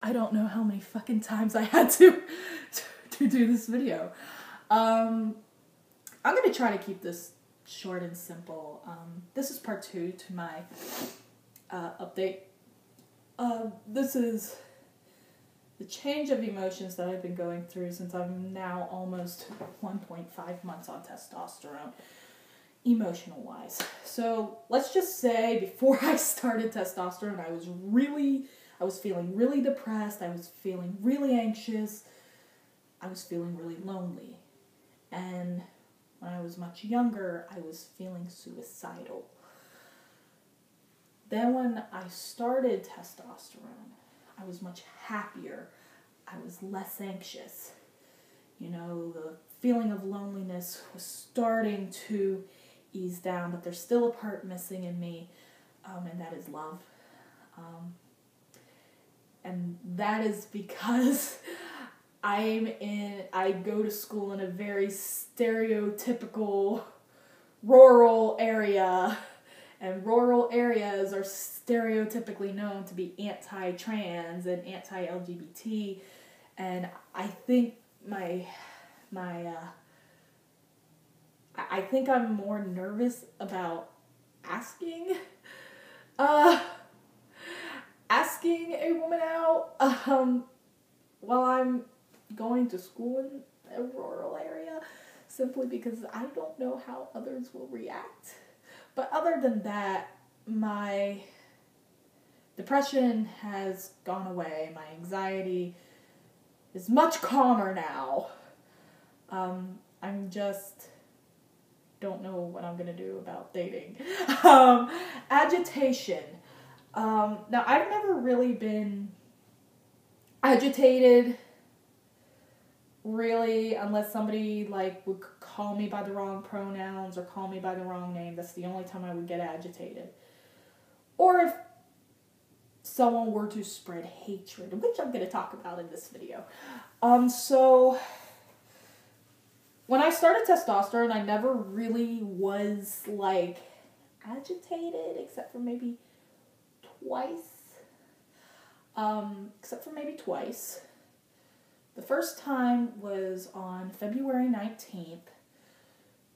I don't know how many fucking times I had to do this video. I'm going to try to keep this short and simple. This is part 2 to my update. This is the change of emotions that I've been going through since I'm now almost 1.5 months on testosterone, emotional-wise. So let's just say before I started testosterone, I was feeling really depressed, I was feeling really anxious, I was feeling really lonely. And when I was much younger, I was feeling suicidal. Then when I started testosterone, I was much happier. I was less anxious. You know, the feeling of loneliness was starting to ease down, but there's still a part missing in me, and that is love. And that is because I go to school in a very stereotypical rural area, and rural areas are stereotypically known to be anti-trans and anti-LGBT, and I think I think I'm more nervous about asking a woman out while I'm going to school in a rural area, simply because I don't know how others will react. But other than that, my depression has gone away. My anxiety is much calmer now. I'm just don't know what I'm going to do about dating. Agitation. Now, I've never really been agitated, really, unless somebody would call me by the wrong pronouns or call me by the wrong name. That's the only time I would get agitated. Or if someone were to spread hatred, which I'm going to talk about in this video. So when I started testosterone, I never really was agitated, except for maybe twice. The first time was on February 19th,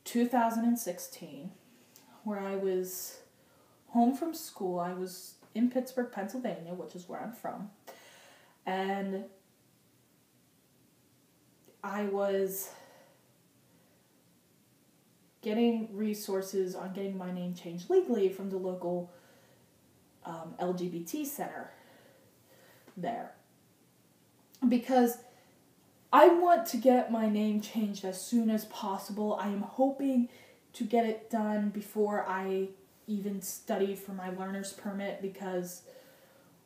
2016, where I was home from school. I was in Pittsburgh, Pennsylvania, which is where I'm from, and I was getting resources on getting my name changed legally from the local LGBT center there, because I want to get my name changed as soon as possible. I am hoping to get it done before I even study for my learner's permit, because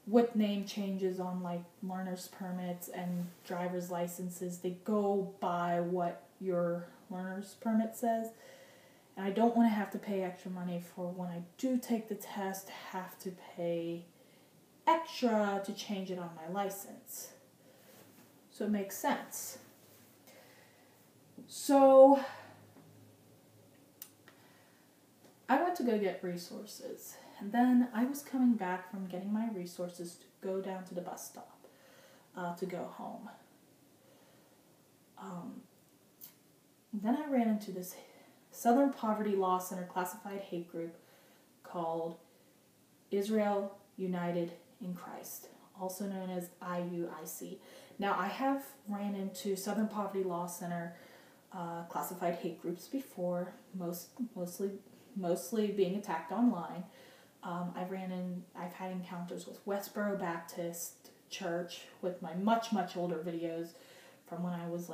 with name changes on learner's permits and driver's licenses, they go by what your learner's permit says. And I don't want to have to pay extra money for when I do take the test, have to pay extra to change it on my license. So it makes sense. So I went to go get resources. And then I was coming back from getting my resources to go down to the bus stop to go home. Then I ran into this Southern Poverty Law Center classified hate group called Israel United in Christ, also known as IUIC. Now, I have ran into Southern Poverty Law Center classified hate groups before, mostly being attacked online. I've had encounters with Westboro Baptist Church with my much older videos from when I was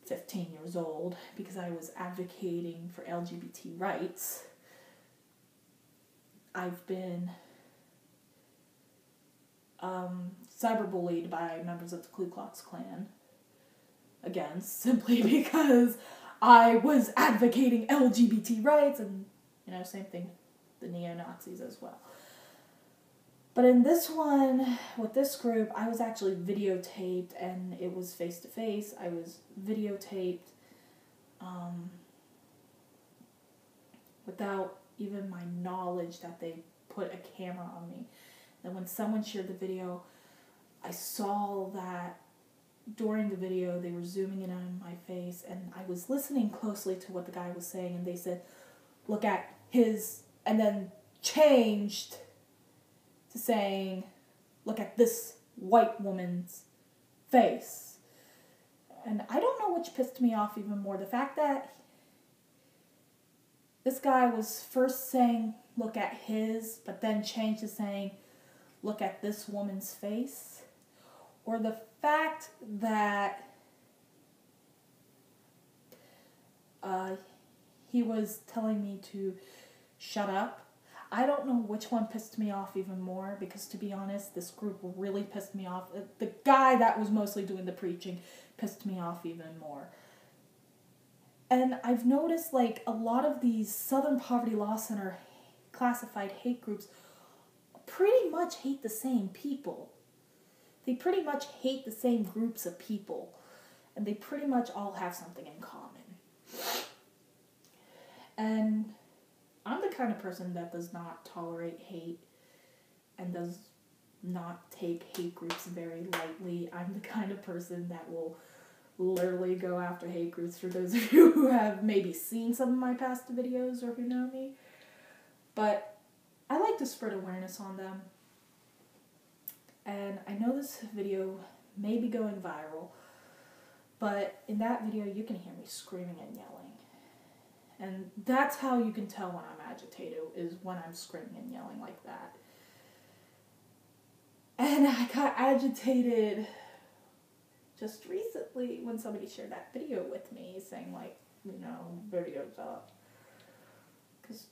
15 years old, because I was advocating for LGBT rights. I've been cyberbullied by members of the Ku Klux Klan, again, simply because I was advocating LGBT rights, and, same thing, the neo-Nazis as well. But in this one, with this group, I was actually videotaped, and it was face-to-face. I was videotaped without even my knowledge that they put a camera on me. And when someone shared the video, I saw that during the video they were zooming in on my face, and I was listening closely to what the guy was saying, and they said, look at his, and then changed to saying, look at this white woman's face. And I don't know which pissed me off even more. The fact that this guy was first saying, look at his, but then changed to saying, look at this woman's face. Or the fact that he was telling me to shut up. I don't know which one pissed me off even more, because to be honest, this group really pissed me off. The guy that was mostly doing the preaching pissed me off even more. And I've noticed like a lot of these Southern Poverty Law Center classified hate groups pretty much hate the same people. They pretty much hate the same groups of people. And they pretty much all have something in common. And I'm the kind of person that does not tolerate hate and does not take hate groups very lightly. I'm the kind of person that will literally go after hate groups, for those of you who have maybe seen some of my past videos or who know me. But I like to spread awareness on them. And I know this video may be going viral, but in that video you can hear me screaming and yelling. And that's how you can tell when I'm agitated, is when I'm screaming and yelling like that. And I got agitated just recently when somebody shared that video with me, saying like, you know, video's up. Because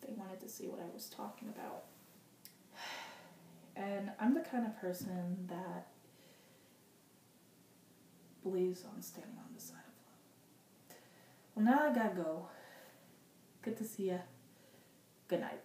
they wanted to see what I was talking about. And I'm the kind of person that believes on standing on the side of love. Well, now I gotta go. Good to see ya. Good night.